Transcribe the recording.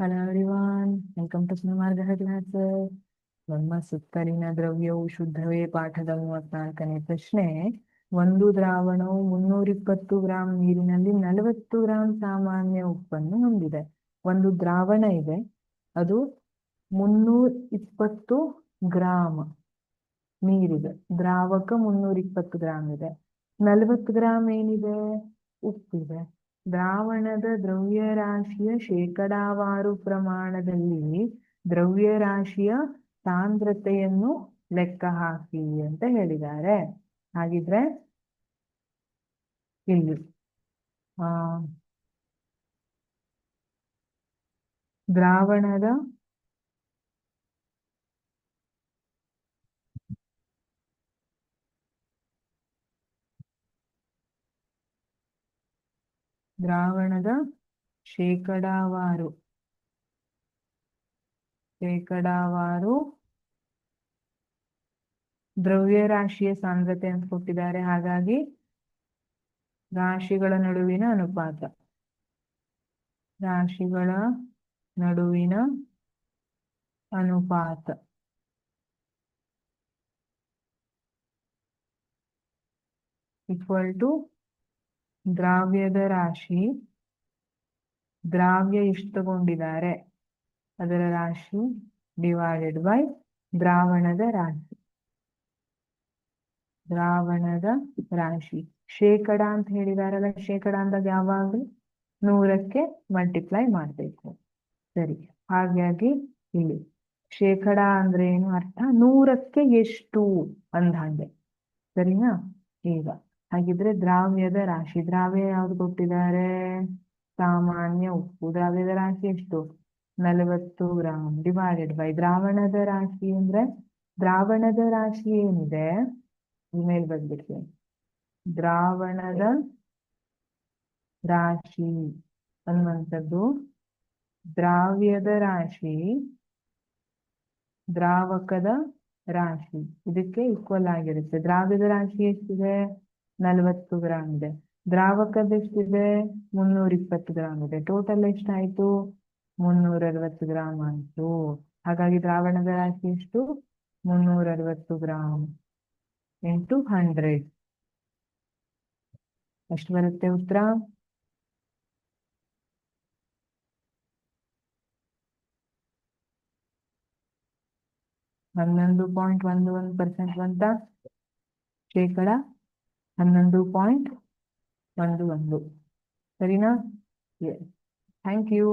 Hello everyone, welcome to ಸುಮಾರ್ಗಹ classes. ನಮ್ಮ ಸುತ್ತಲಿನ ದ್ರವ್ಯವು ಶುದ್ಧವೇ ಪಾಠದ 34ನೇ ಪ್ರಶ್ನೆ. ಒಂದು ದ್ರಾವಣವು 320 ಗ್ರಾಂ ನೀರಿನಲ್ಲಿ 40 ಗ್ರಾಂ ಸಾಮಾನ್ಯ ಉಪ್ಪನ್ನು ಹೊಂದಿದೆ. ಒಂದು ದ್ರಾವಣ ಇದೆ, ಅದು 320 ಗ್ರಾಂ ನೀರಿದೆ. ದ್ರಾವಕ 320 ಗ್ರಾಂ ಇದೆ. 40 ಗ್ರಾಂ ಏನಿದೆ? ಉಪ್ಪಿದೆ. ದ್ರಾವಣದ ದ್ರವ್ಯರಾಶಿಯ ಶೇಕಡಾವಾರು ಪ್ರಮಾಣದಲ್ಲಿ ದ್ರವ್ಯರಾಶಿಯ ಸಾಂದ್ರತೆಯನ್ನು ಲೆಕ್ಕ ಹಾಕಿ ಅಂತ ಹೇಳಿದ್ದಾರೆ. ಹಾಗಿದ್ರೆ ಇಲ್ಲಿ ದ್ರಾವಣದ ಶೇಕಡಾವಾರು ದ್ರವ್ಯರಾಶಿಯ ಸಾಂದ್ರತೆ ಅಂತ ಕೊಟ್ಟಿದ್ದಾರೆ. ಹಾಗಾಗಿ ರಾಶಿಗಳ ನಡುವಿನ ಅನುಪಾತ ಈಕ್ವಲ್ ಟು ದ್ರಾವ್ಯದ ರಾಶಿ, ದ್ರಾವ್ಯ ಎಷ್ಟು ತಗೊಂಡಿದ್ದಾರೆ ಅದರ ರಾಶಿ ಡಿವೈಡೆಡ್ ಬೈ ದ್ರಾವಣದ ರಾಶಿ. ಶೇಕಡ ಅಂತ ಹೇಳಿದಾರಲ್ಲ, ಶೇಕಡ ಅಂದಾಗ ಯಾವಾಗಲೂ 100ಕ್ಕೆ ಮಲ್ಟಿಪ್ಲೈ ಮಾಡಬೇಕು. ಸರಿ, ಹಾಗಾಗಿ ಇಲ್ಲಿ ಶೇಕಡ ಅಂದ್ರೆ ಏನು ಅರ್ಥ? 100ಕ್ಕೆ ಎಷ್ಟು ಅಂದಂಗೆ. ಸರಿನಾ? ಈಗ ಹಾಗಿದ್ರೆ ದ್ರಾವ್ಯದ ರಾಶಿ, ದ್ರಾವ್ಯ ಯಾವ್ದು ಕೊಟ್ಟಿದ್ದಾರೆ? ಸಾಮಾನ್ಯ ಉಪ್ಪು. ದ್ರಾವ್ಯದ ರಾಶಿ ಎಷ್ಟು? 40 ಗ್ರಾಂ ಡಿವೈಡೆಡ್ ಬೈ ದ್ರಾವಣದ ರಾಶಿ. ಅಂದ್ರೆ ದ್ರಾವಣದ ರಾಶಿ ಏನಿದೆ, ಮೇಲೆ ಬಂದ್ಬಿಡ್ತೀನಿ. ದ್ರಾವಣದ ರಾಶಿ ಅನ್ನುವಂಥದ್ದು ದ್ರಾವ್ಯದ ರಾಶಿ, ದ್ರಾವಕದ ರಾಶಿ ಇದಕ್ಕೆ ಈಕ್ವಲ್ ಆಗಿರುತ್ತೆ. ದ್ರಾವ್ಯದ ರಾಶಿ ಎಷ್ಟಿದೆ? 40 ಗ್ರಾಂ ಇದೆ. ದ್ರಾವಕದ ಎಷ್ಟಿದೆ? 320 ಗ್ರಾಂ ಇದೆ. ಟೋಟಲ್ ಎಷ್ಟಾಯ್ತು? 360 ಗ್ರಾಂ ಆಯ್ತು. ಹಾಗಾಗಿ ದ್ರಾವಣದ ರಾಶಿ ಎಷ್ಟು? 360 ಗ್ರಾಂ ಇಂಟು 100. ಎಷ್ಟು ಬರುತ್ತೆ ಉತ್ತರ? 11.11% ಅಂತ. ಶೇಕಡ 11.11. ಸರಿನಾ? Thank you.